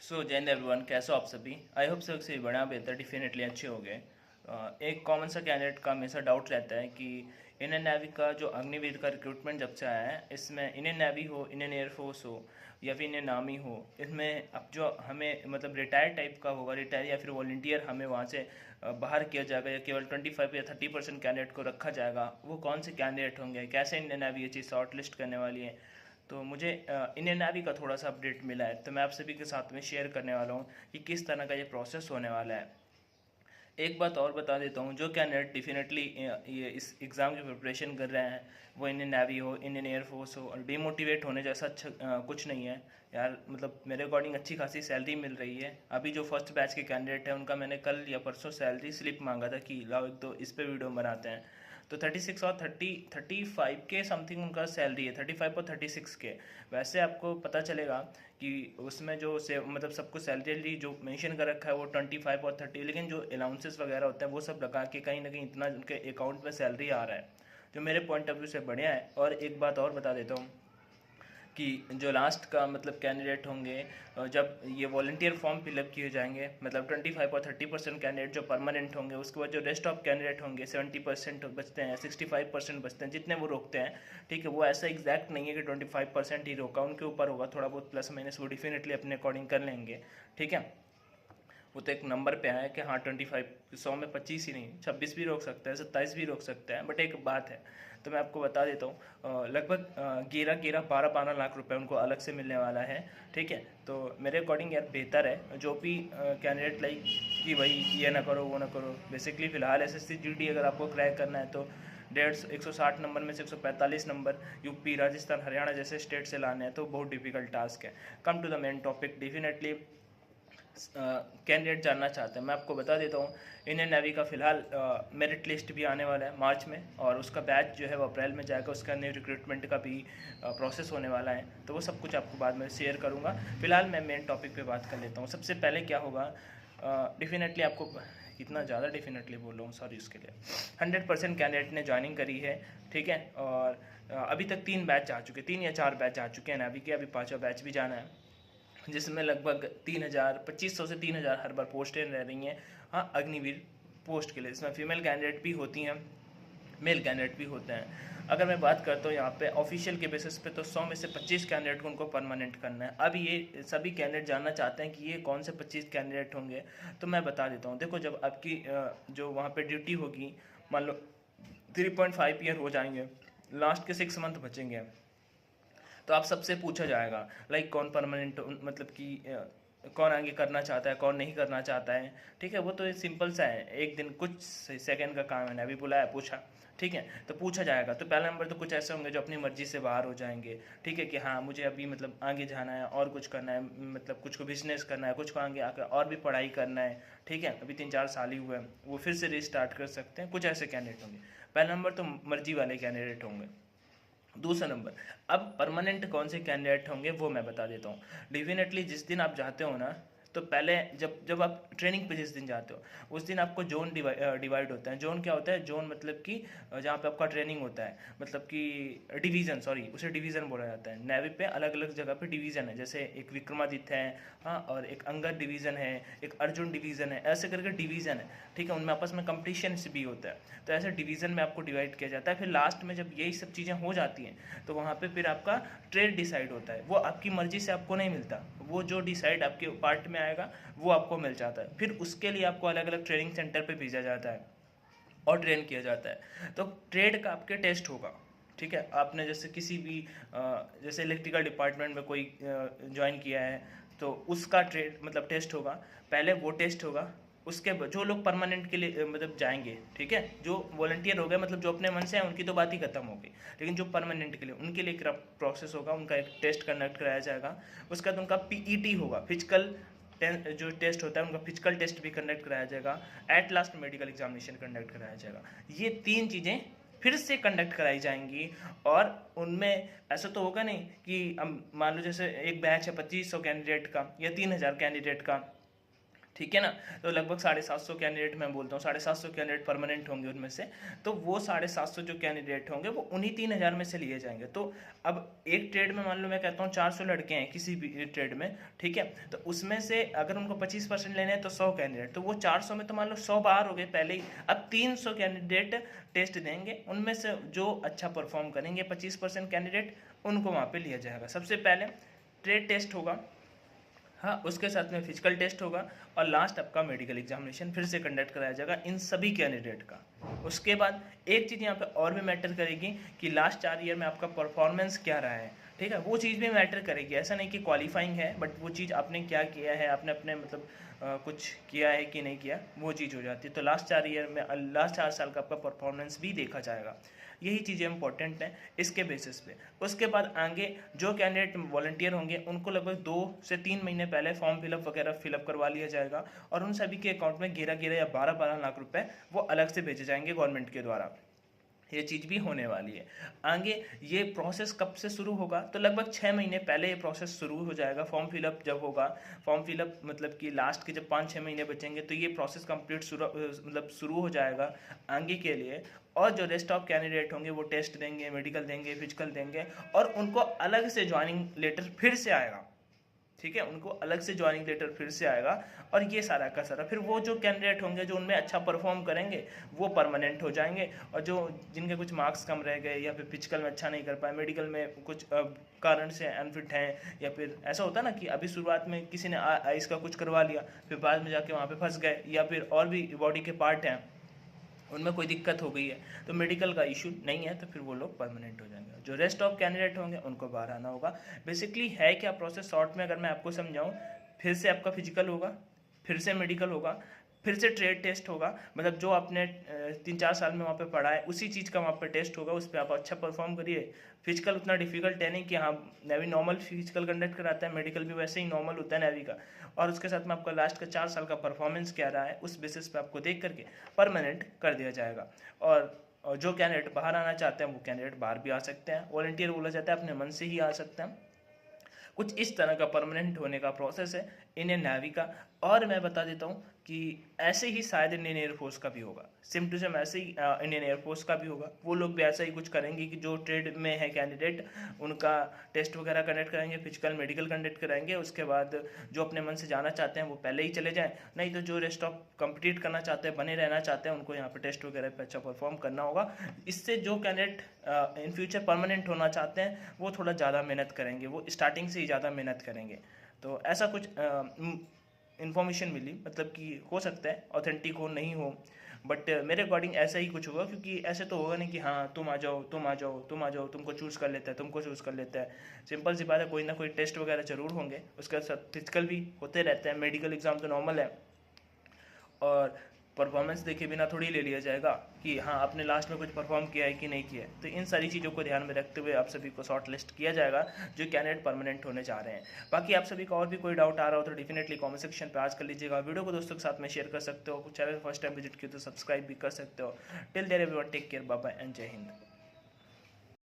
जय हिंद एवरीवन, कैसे हो आप सभी। आई होप सबसे बड़ा बेहतर डेफिनेटली अच्छे हो गए। एक कॉमन सा कैंडिडेट का हमेशा डाउट रहता है कि इंडियन नेवी का जो अग्निवीर का रिक्रूटमेंट जब से आया है, इसमें इंडियन नेवी हो, इंडियन एयरफोर्स हो या फिर इंडियन आर्मी हो, इसमें अब जो हमें मतलब रिटायर टाइप का होगा, रिटायर या फिर वॉलंटियर हमें वहाँ से बाहर किया जाएगा या केवल 25 या 30% कैंडिडेट को रखा जाएगा, वो कौन से कैंडिडेट होंगे, कैसे इंडियन नेवी ये चीज़ शॉर्ट लिस्ट करने वाली है। तो मुझे इंडियन नेवी का थोड़ा सा अपडेट मिला है, तो मैं आप सभी के साथ में शेयर करने वाला हूँ कि किस तरह का ये प्रोसेस होने वाला है। एक बात और बता देता हूँ, जो कैंडिडेट डेफिनेटली ये इस एग्ज़ाम की प्रिपरेशन कर रहे हैं, वो इंडियन नेवी हो, इंडियन एयरफोर्स हो, और डिमोटिवेट होने जैसा अच्छा कुछ नहीं है यार। मतलब मेरे अकॉर्डिंग अच्छी खासी सैलरी मिल रही है। अभी जो फर्स्ट बैच के कैंडिडेट हैं, उनका मैंने कल या परसों सैलरी स्लिप मांगा था कि लाओ एक तो इस पे वीडियो बनाते हैं। तो 36 और 35 के समथिंग उनका सैलरी है, 35 और 36 के। वैसे आपको पता चलेगा कि उसमें जो से मतलब सबको सैलरी जो मेंशन कर रखा है वो 25 और 30, लेकिन जो अलाउंसेस वगैरह होते हैं वो सब लगा के कहीं ना कहीं इतना उनके अकाउंट में सैलरी आ रहा है, जो मेरे पॉइंट ऑफ व्यू से बढ़िया है। और एक बात और बता देता हूँ कि जो लास्ट का मतलब कैंडिडेट होंगे, जब ये वॉलंटियर फॉर्म फिलअप किए जाएंगे, मतलब 25 और 30% कैंडिडेट जो परमानेंट होंगे, उसके बाद जो रेस्ट ऑफ कैंडिडेट होंगे 70% बचते हैं, 65% बचते हैं, जितने वो रोकते हैं। ठीक है, वो ऐसा एग्जैक्ट नहीं है कि 25% ही रोका, उनके ऊपर होगा, थोड़ा बहुत प्लस माइनस वो डेफिनेटली अपने अकॉर्डिंग कर लेंगे। ठीक है, वो तो एक नंबर पे आया कि हाँ 25, 100 में 25 ही नहीं, 26 भी रोक सकता है, 27 भी रोक सकता है। बट एक बात है, तो मैं आपको बता देता हूँ, लगभग 11-12 लाख रुपए उनको अलग से मिलने वाला है। ठीक है, तो मेरे अकॉर्डिंग यार बेहतर है जो भी कैंडिडेट लाइक कि भाई ये ना करो वो ना करो। बेसिकली फ़िलहाल एसएससी जीडी अगर आपको क्रैक करना है तो 160 नंबर में से 145 नंबर यूपी, राजस्थान, हरियाणा जैसे स्टेट से लाने हैं, तो बहुत डिफिकल्ट टास्क है। Come to the main topic, definitely candidate जानना चाहते हैं, मैं आपको बता देता हूँ। इंडियन नेवी का फ़िलहाल मेरिट लिस्ट भी आने वाला है मार्च में, और उसका बैच जो है वो अप्रैल में जाएगा, उसका न्यू रिक्रूटमेंट का भी प्रोसेस होने वाला है। तो वो सब कुछ आपको बाद में शेयर करूँगा। फ़िलहाल मैं मेन टॉपिक पे बात कर लेता हूँ। सबसे पहले क्या होगा, डेफिनेटली आपको इतना ज़्यादा डेफिनेटली बोल रहा हूँ, सॉरी उसके लिए। 100% कैंडिडेट ने ज्वाइनिंग करी है। ठीक है, और अभी तक 3 बैच जा चुके, 3 या 4 बैच जा चुके हैं नेवी के, अभी 5वां बैच भी जाना है, जिसमें लगभग 2500 से 3000 हर बार पोस्टें रह रही हैं। हाँ, अग्निवीर पोस्ट के लिए इसमें फीमेल कैंडिडेट भी होती हैं, मेल कैंडिडेट भी होते हैं। अगर मैं बात करता हूँ यहाँ पे ऑफिशियल के बेसिस पे, तो 100 में से 25 कैंडिडेट को उनको परमानेंट करना है। अब ये सभी कैंडिडेट जानना चाहते हैं कि ये कौन से 25 कैंडिडेट होंगे, तो मैं बता देता हूँ। देखो, जब आपकी जो वहाँ पे ड्यूटी होगी, मान लो 3.5 ईयर हो जाएंगे, लास्ट के 6 मंथ बचेंगे, तो आप सबसे पूछा जाएगा लाइक कौन परमानेंट, मतलब कि कौन आगे करना चाहता है, कौन नहीं करना चाहता है। ठीक है, वो तो सिंपल सा है, एक दिन कुछ सेकंड का काम है। अभी बुलाया, पूछा, ठीक है, तो पूछा जाएगा। तो पहला नंबर तो कुछ ऐसे होंगे जो अपनी मर्जी से बाहर हो जाएंगे। ठीक है, कि हाँ मुझे अभी मतलब आगे जाना है और कुछ करना है, मतलब कुछ को बिजनेस करना है, कुछ को आगे आकर और भी पढ़ाई करना है। ठीक है, अभी 3-4 साल ही हुए हैं, वो फिर से रिस्टार्ट कर सकते हैं। कुछ ऐसे कैंडिडेट होंगे। पहला नंबर तो मर्जी वाले कैंडिडेट होंगे। दूसरा नंबर, अब परमानेंट कौन से कैंडिडेट होंगे वो मैं बता देता हूँ। डेफिनेटली जिस दिन आप जाते हो ना, तो पहले जब जब आप ट्रेनिंग पे जिस दिन जाते हो, उस दिन आपको जोन डिवाइड होता है। जोन क्या होता है? जोन मतलब कि जहाँ पे आपका ट्रेनिंग होता है, मतलब कि डिवीज़न, सॉरी उसे डिवीज़न बोला जाता है। नेवी पे अलग अलग जगह पे डिवीज़न है, जैसे एक विक्रमादित्य है, हाँ, और एक अंगद डिवीज़न है, एक अर्जुन डिवीज़न है, ऐसे करके डिवीज़न है। ठीक है, उनमें आपस में कंपटीशन भी होता है। तो ऐसे डिवीज़न में आपको डिवाइड किया जाता है। फिर लास्ट में जब यही सब चीज़ें हो जाती हैं, तो वहाँ पे फिर आपका ट्रेड डिसाइड होता है। वो आपकी मर्जी से आपको नहीं मिलता, वो जो डिसाइड आपके पार्ट में आएगा वो आपको मिल जाता है। फिर उसके लिए आपको अलग अलग ट्रेनिंग सेंटर पे भेजा जाता है और ट्रेन किया जाता है। तो ट्रेड का आपके टेस्ट होगा। ठीक है, आपने जैसे किसी भी जैसे इलेक्ट्रिकल डिपार्टमेंट में कोई ज्वाइन किया है, तो उसका ट्रेड मतलब टेस्ट होगा, पहले वो टेस्ट होगा। उसके बाद जो लोग परमानेंट के लिए मतलब जाएंगे, ठीक है, जो वॉलंटियर हो गए, मतलब जो अपने मन से हैं, उनकी तो बात ही खत्म हो गई। लेकिन जो परमानेंट के लिए, उनके लिए एक प्रोसेस होगा, उनका एक टेस्ट कंडक्ट कराया जाएगा। उसके बाद उनका पीईटी होगा, फिजिकल जो टेस्ट होता है, उनका फिजिकल टेस्ट भी कंडक्ट कराया जाएगा। At last medical examination conduct कराया जाएगा। ये 3 चीज़ें फिर से कंडक्ट कराई जाएंगी। और उनमें ऐसा तो होगा नहीं कि मान लो जैसे एक बैच है 2500 कैंडिडेट का या 3000 कैंडिडेट का, ठीक है ना। तो लगभग 750 कैंडिडेट मैं बोलता हूँ, 750 कैंडिडेट परमानेंट होंगे उनमें से। तो वो 750 जो कैंडिडेट होंगे वो उन्हीं 3000 में से लिए जाएंगे। तो अब एक ट्रेड में मान लो मैं कहता हूँ 400 लड़के हैं किसी भी ट्रेड में, ठीक है, तो उसमें से अगर उनको 25% लेने हैं तो 100 कैंडिडेट, तो वो 400 में तो मान लो 100 बाहर हो गए पहले ही। अब 300 कैंडिडेट टेस्ट देंगे, उनमें से जो अच्छा परफॉर्म करेंगे 25% कैंडिडेट, उनको वहाँ पे लिया जाएगा। सबसे पहले ट्रेड टेस्ट होगा, हाँ, उसके साथ में फिजिकल टेस्ट होगा, और लास्ट आपका मेडिकल एग्जामिनेशन फिर से कंडक्ट कराया जाएगा इन सभी कैंडिडेट का। उसके बाद एक चीज़ यहाँ पे और भी मैटर करेगी कि लास्ट 4 ईयर में आपका परफॉर्मेंस क्या रहा है, ठीक है, वो चीज़ भी मैटर करेगी। ऐसा नहीं कि क्वालिफाइंग है, बट वो चीज़ आपने क्या किया है, आपने अपने मतलब कुछ किया है कि नहीं किया, वो चीज़ हो जाती है। तो लास्ट 4 ईयर में, लास्ट 4 साल का आपका परफॉर्मेंस भी देखा जाएगा। यही चीज़ें इंपॉर्टेंट हैं इसके बेसिस पे। उसके बाद आगे जो कैंडिडेट वॉलंटियर होंगे उनको लगभग 2 से 3 महीने पहले फॉर्म फिलअप वगैरह फिलअप करवा लिया जाएगा, और उन सभी के अकाउंट में 11 या 12 लाख रुपए वो अलग से भेजे जाएंगे गवर्नमेंट के द्वारा। ये चीज़ भी होने वाली है आगे। ये प्रोसेस कब से शुरू होगा, तो लगभग 6 महीने पहले ये प्रोसेस शुरू हो जाएगा। फॉर्म फिलअप जब होगा, फॉर्म फिलअप मतलब कि लास्ट के जब 5-6 महीने बचेंगे तो ये प्रोसेस कंप्लीट शुरू हो जाएगा आगे के लिए। और जो रेस्ट ऑफ कैंडिडेट होंगे वो टेस्ट देंगे, मेडिकल देंगे, फिजिकल देंगे, और उनको अलग से ज्वाइनिंग लेटर फिर से आएगा, ठीक है, उनको अलग से ज्वाइनिंग लेटर फिर से आएगा। और ये सारा का सारा फिर वो जो कैंडिडेट होंगे जो उनमें अच्छा परफॉर्म करेंगे वो परमानेंट हो जाएंगे, और जो जिनके कुछ मार्क्स कम रह गए या फिर फिजिकल में अच्छा नहीं कर पाए, मेडिकल में कुछ कारण से अनफिट हैं, या फिर ऐसा होता है ना कि अभी शुरुआत में किसी ने आइस का कुछ करवा लिया, फिर बाद में जाके वहाँ पे फंस गए, या फिर और भी बॉडी के पार्ट हैं उनमें कोई दिक्कत हो गई है, तो मेडिकल का इशू नहीं है, तो फिर वो लोग परमानेंट हो जाएंगे। जो रेस्ट ऑफ कैंडिडेट होंगे उनको बाहर आना होगा। बेसिकली है क्या प्रोसेस, शॉर्ट में अगर मैं आपको समझाऊं, फिर से आपका फिजिकल होगा, फिर से मेडिकल होगा, फिर से ट्रेड टेस्ट होगा, मतलब जो आपने 3-4 साल में वहाँ पे पढ़ा है उसी चीज़ का वहाँ पे टेस्ट होगा, उस पर आप अच्छा परफॉर्म करिए। फिजिकल उतना डिफिकल्ट है नहीं कि हाँ, नेवी नॉर्मल फिजिकल कंडक्ट कराता है, मेडिकल भी वैसे ही नॉर्मल होता है नेवी का। और उसके साथ में आपका लास्ट का 4 साल का परफॉर्मेंस क्या रहा है उस बेसिस पे आपको देख करके परमानेंट कर दिया जाएगा। और जो कैंडिडेट बाहर आना चाहते हैं वो कैंडिडेट बाहर भी आ सकते हैं, वॉलंटियर बोला जाता है, अपने मन से ही आ सकते हैं। कुछ इस तरह का परमानेंट होने का प्रोसेस है इंडियन नेवी का। और मैं बता देता हूँ कि ऐसे ही शायद इंडियन एयरफोर्स का भी होगा, सेम टू सेम ऐसे ही इंडियन एयरफोर्स का भी होगा। वो लोग भी ऐसा ही कुछ करेंगे कि जो ट्रेड में है कैंडिडेट उनका टेस्ट वगैरह कंडक्ट कराएंगे, फिजिकल मेडिकल कंडक्ट कराएंगे। उसके बाद जो अपने मन से जाना चाहते हैं वो पहले ही चले जाएं, नहीं तो जो रेस्ट ऑफ कंप्लीट करना चाहते हैं, बने रहना चाहते हैं, उनको यहाँ पे टेस्ट वगैरह पे अच्छा परफॉर्म करना होगा। इससे जो कैंडिडेट इन फ्यूचर परमानेंट होना चाहते हैं वो थोड़ा ज़्यादा मेहनत करेंगे, वो स्टार्टिंग से ही ज़्यादा मेहनत करेंगे। तो ऐसा कुछ इन्फॉर्मेशन मिली, मतलब कि हो सकता है ऑथेंटिक हो नहीं हो, बट मेरे अकॉर्डिंग ऐसा ही कुछ होगा। क्योंकि ऐसे तो होगा नहीं कि हाँ तुम आ जाओ, तुम आ जाओ, तुम आ जाओ, तुमको चूज़ कर लेता है, तुमको चूज़ कर लेता है। सिंपल सी बात है, कोई ना कोई टेस्ट वगैरह जरूर होंगे, उसके साथ फिजिकल भी होते रहते हैं, मेडिकल एग्जाम तो नॉर्मल है। और परफॉर्मेंस देखे बिना थोड़ी ले लिया जाएगा कि हाँ आपने लास्ट में कुछ परफॉर्म किया है कि नहीं किया है। तो इन सारी चीज़ों को ध्यान में रखते हुए आप सभी को शॉर्ट लिस्ट किया जाएगा जो कैंडिडेट परमानेंट होने जा रहे हैं। बाकी आप सभी का और भी कोई डाउट आ रहा हो तो डेफिनेटली कमेंट सेक्शन पर आज कर लीजिएगा। वीडियो को दोस्तों के साथ में शेयर कर सकते हो, चैनल फर्स्ट टाइम विजिट किया तो सब्सक्राइब भी कर सकते हो। Till there everyone, take care, bye bye and Jai Hind.